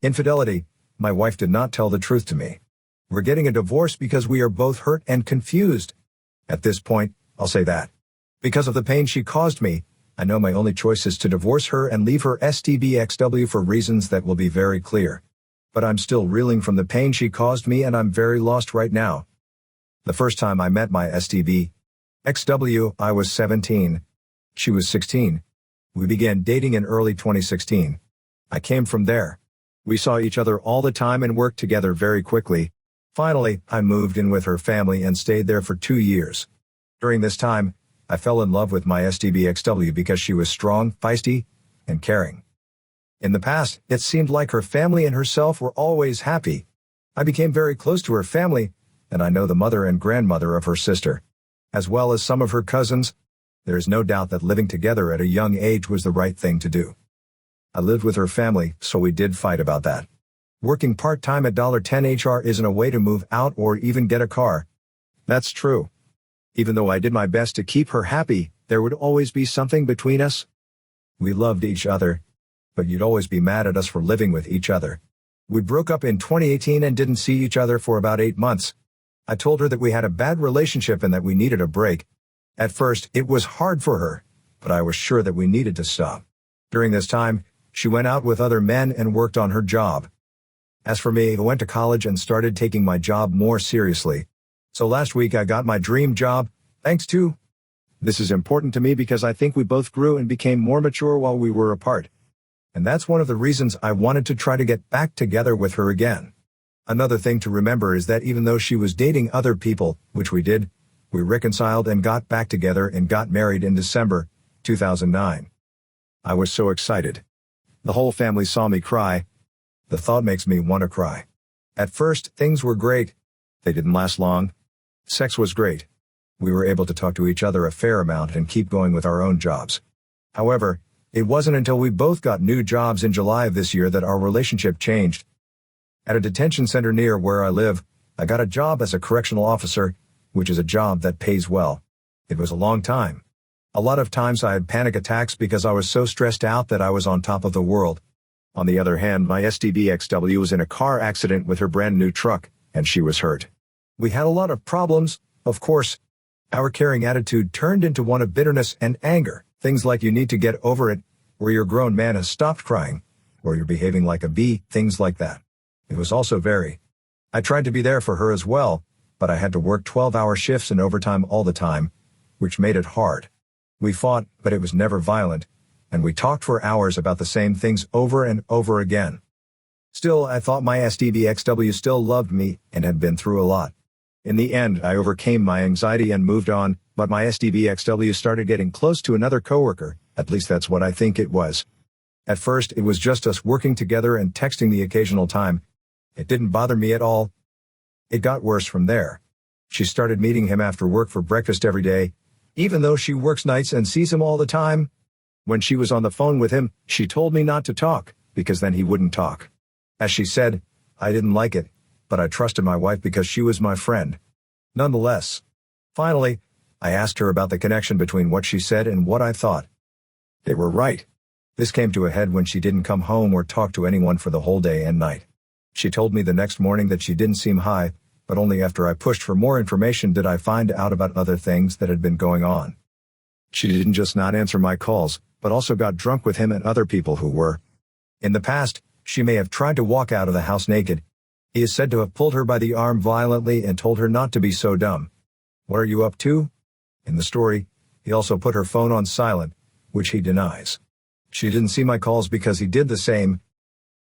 Infidelity. My wife did not tell the truth to me. We're getting a divorce because we are both hurt and confused. At this point, I'll say that. Because of the pain she caused me, I know my only choice is to divorce her and leave her STBXW for reasons that will be very clear. But I'm still reeling from the pain she caused me, and I'm very lost right now. The first time I met my STBXW, I was 17. She was 16. We began dating in early 2016. I came from there. We saw each other all the time and worked together very quickly. Finally, I moved in with her family and stayed there for 2 years. During this time, I fell in love with my STBXW because she was strong, feisty, and caring. In the past, it seemed like her family and herself were always happy. I became very close to her family, and I know the mother and grandmother of her sister, as well as some of her cousins. There is no doubt that living together at a young age was the right thing to do. I lived with her family, so we did fight about that. Working part-time at $10 HR isn't a way to move out or even get a car. That's true. Even though I did my best to keep her happy, there would always be something between us. We loved each other, but you'd always be mad at us for living with each other. We broke up in 2018 and didn't see each other for about 8 months. I told her that we had a bad relationship and that we needed a break. At first, it was hard for her, but I was sure that we needed to stop. During this time, she went out with other men and worked on her job. As for me, I went to college and started taking my job more seriously. So last week I got my dream job, thanks to. This is important to me because I think we both grew and became more mature while we were apart. And that's one of the reasons I wanted to try to get back together with her again. Another thing to remember is that even though she was dating other people, which we did, we reconciled and got back together and got married in December 2009. I was so excited. The whole family saw me cry. The thought makes me want to cry. At first, things were great. They didn't last long. Sex was great. We were able to talk to each other a fair amount and keep going with our own jobs. However, it wasn't until we both got new jobs in July of this year that our relationship changed. At a detention center near where I live, I got a job as a correctional officer, which is a job that pays well. It was a long time. A lot of times I had panic attacks because I was so stressed out that I was on top of the world. On the other hand, my STBXW was in a car accident with her brand new truck, and she was hurt. We had a lot of problems, of course. Our caring attitude turned into one of bitterness and anger. Things like you need to get over it, or your grown man has stopped crying, or you're behaving like a bee, things like that. It was also I tried to be there for her as well, but I had to work 12-hour shifts and overtime all the time, which made it hard. We fought, but it was never violent, and we talked for hours about the same things over and over again. Still, I thought my STBXW still loved me and had been through a lot. In the end, I overcame my anxiety and moved on, but my STBXW started getting close to another coworker, at least that's what I think it was. At first, it was just us working together and texting the occasional time. It didn't bother me at all. It got worse from there. She started meeting him after work for breakfast every day, even though she works nights and sees him all the time. When she was on the phone with him, she told me not to talk, because then he wouldn't talk. As she said, I didn't like it, but I trusted my wife because she was my friend. Nonetheless, finally, I asked her about the connection between what she said and what I thought. They were right. This came to a head when she didn't come home or talk to anyone for the whole day and night. She told me the next morning that she didn't seem high, but only after I pushed for more information did I find out about other things that had been going on. She didn't just not answer my calls, but also got drunk with him and other people who were. In the past, she may have tried to walk out of the house naked. He is said to have pulled her by the arm violently and told her not to be so dumb. What are you up to? In the story, he also put her phone on silent, which he denies. She didn't see my calls because he did the same.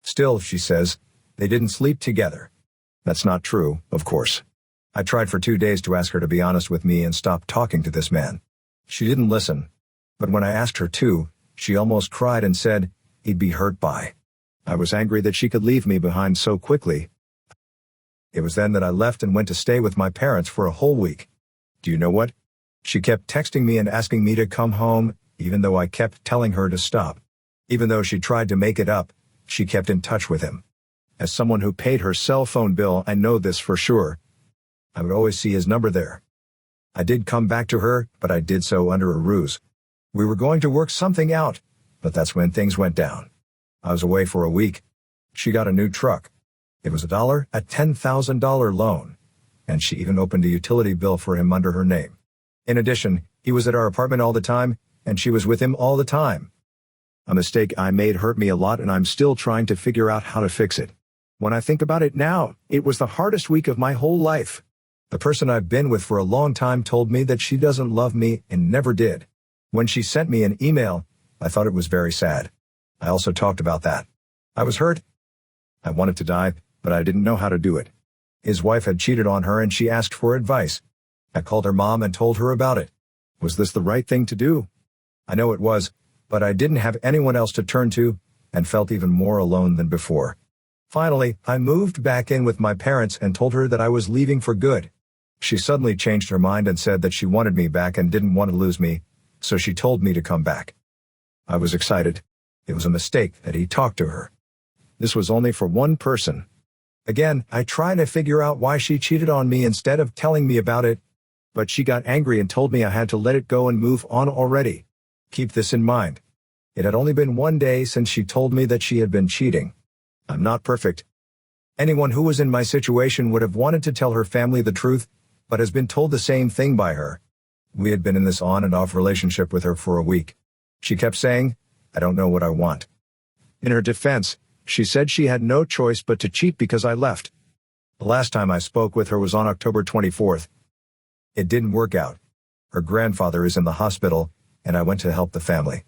Still, she says, they didn't sleep together. That's not true, of course. I tried for 2 days to ask her to be honest with me and stop talking to this man. She didn't listen. But when I asked her to, she almost cried and said, he'd be hurt by. I was angry that she could leave me behind so quickly. It was then that I left and went to stay with my parents for a whole week. Do you know what? She kept texting me and asking me to come home, even though I kept telling her to stop. Even though she tried to make it up, she kept in touch with him. As someone who paid her cell phone bill, I know this for sure. I would always see his number there. I did come back to her, but I did so under a ruse. We were going to work something out, but that's when things went down. I was away for a week. She got a new truck. It was a $10,000 loan. And she even opened a utility bill for him under her name. In addition, he was at our apartment all the time, and she was with him all the time. A mistake I made hurt me a lot, and I'm still trying to figure out how to fix it. When I think about it now, it was the hardest week of my whole life. The person I've been with for a long time told me that she doesn't love me and never did. When she sent me an email, I thought it was very sad. I also talked about that. I was hurt. I wanted to die, but I didn't know how to do it. His wife had cheated on her and she asked for advice. I called her mom and told her about it. Was this the right thing to do? I know it was, but I didn't have anyone else to turn to and felt even more alone than before. Finally, I moved back in with my parents and told her that I was leaving for good. She suddenly changed her mind and said that she wanted me back and didn't want to lose me, so she told me to come back. I was excited. It was a mistake that he talked to her. This was only for one person. Again, I tried to figure out why she cheated on me instead of telling me about it, but she got angry and told me I had to let it go and move on already. Keep this in mind. It had only been one day since she told me that she had been cheating. I'm not perfect. Anyone who was in my situation would have wanted to tell her family the truth, but has been told the same thing by her. We had been in this on and off relationship with her for a week. She kept saying, "I don't know what I want." In her defense, she said she had no choice but to cheat because I left. The last time I spoke with her was on October 24th. It didn't work out. Her grandfather is in the hospital, and I went to help the family.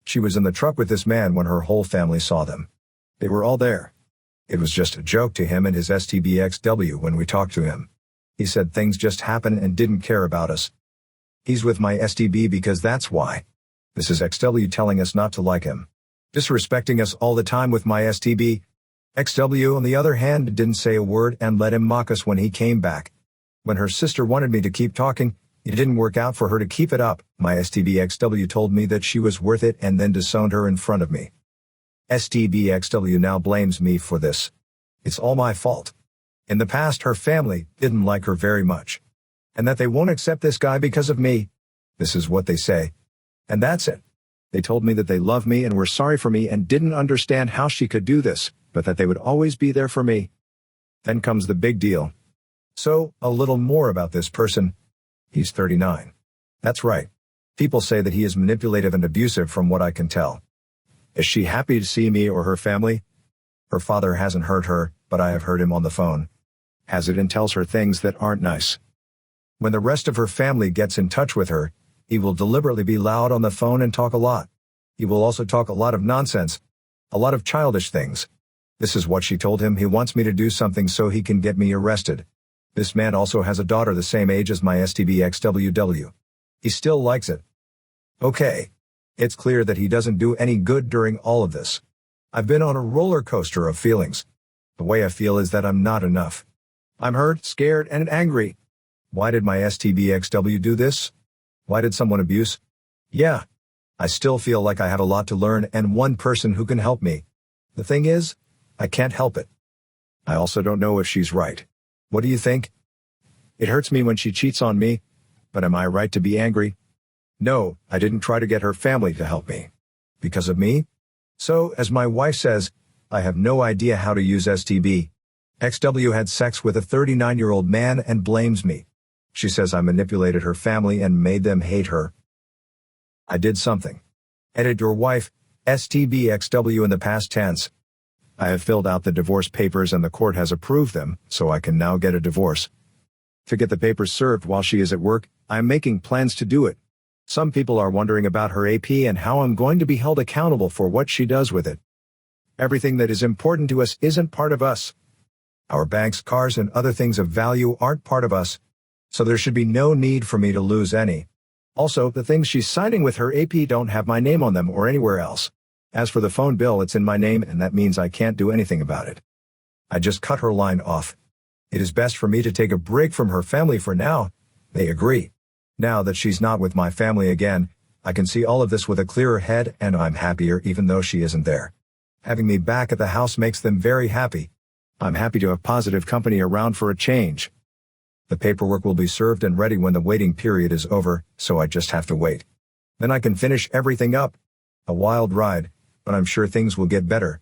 She was in the truck with this man when her whole family saw them. They were all there. It was just a joke to him and his STBXW when we talked to him. He said things just happen and didn't care about us. He's with my STB because that's why. This is XW telling us not to like him. Disrespecting us all the time with my STB. XW, on the other hand, didn't say a word and let him mock us when he came back. When her sister wanted me to keep talking, it didn't work out for her to keep it up. My STBXW told me that she was worth it and then disowned her in front of me. STBXW now blames me for this. It's all my fault. In the past, her family didn't like her very much. And that they won't accept this guy because of me. This is what they say. And that's it. They told me that they love me and were sorry for me and didn't understand how she could do this, but that they would always be there for me. Then comes the big deal. So, a little more about this person. He's 39. That's right. People say that he is manipulative and abusive from what I can tell. Is she happy to see me or her family? Her father hasn't hurt her, but I have heard him on the phone. Has it and tells her things that aren't nice. When the rest of her family gets in touch with her, he will deliberately be loud on the phone and talk a lot. He will also talk a lot of nonsense. A lot of childish things. This is what she told him. He wants me to do something so he can get me arrested. This man also has a daughter the same age as my STBXWW. He still likes it. Okay. It's clear that he doesn't do any good during all of this. I've been on a roller coaster of feelings. The way I feel is that I'm not enough. I'm hurt, scared, and angry. Why did my STBXW do this? Why did someone abuse? Yeah. I still feel like I have a lot to learn and one person who can help me. The thing is, I can't help it. I also don't know if she's right. What do you think? It hurts me when she cheats on me, but am I right to be angry? No, I didn't try to get her family to help me. Because of me? So, as my wife says, I have no idea how to use STB. XW had sex with a 39-year-old man and blames me. She says I manipulated her family and made them hate her. I did something. Edit your wife, STBXW in the past tense. I have filled out the divorce papers and the court has approved them, so I can now get a divorce. To get the papers served while she is at work, I am making plans to do it. Some people are wondering about her AP and how I'm going to be held accountable for what she does with it. Everything that is important to us isn't part of us. Our banks, cars, and other things of value aren't part of us, so there should be no need for me to lose any. Also, the things she's signing with her AP don't have my name on them or anywhere else. As for the phone bill, it's in my name and that means I can't do anything about it. I just cut her line off. It is best for me to take a break from her family for now. They agree. Now that she's not with my family again, I can see all of this with a clearer head and I'm happier even though she isn't there. Having me back at the house makes them very happy. I'm happy to have positive company around for a change. The paperwork will be served and ready when the waiting period is over, so I just have to wait. Then I can finish everything up. A wild ride, but I'm sure things will get better.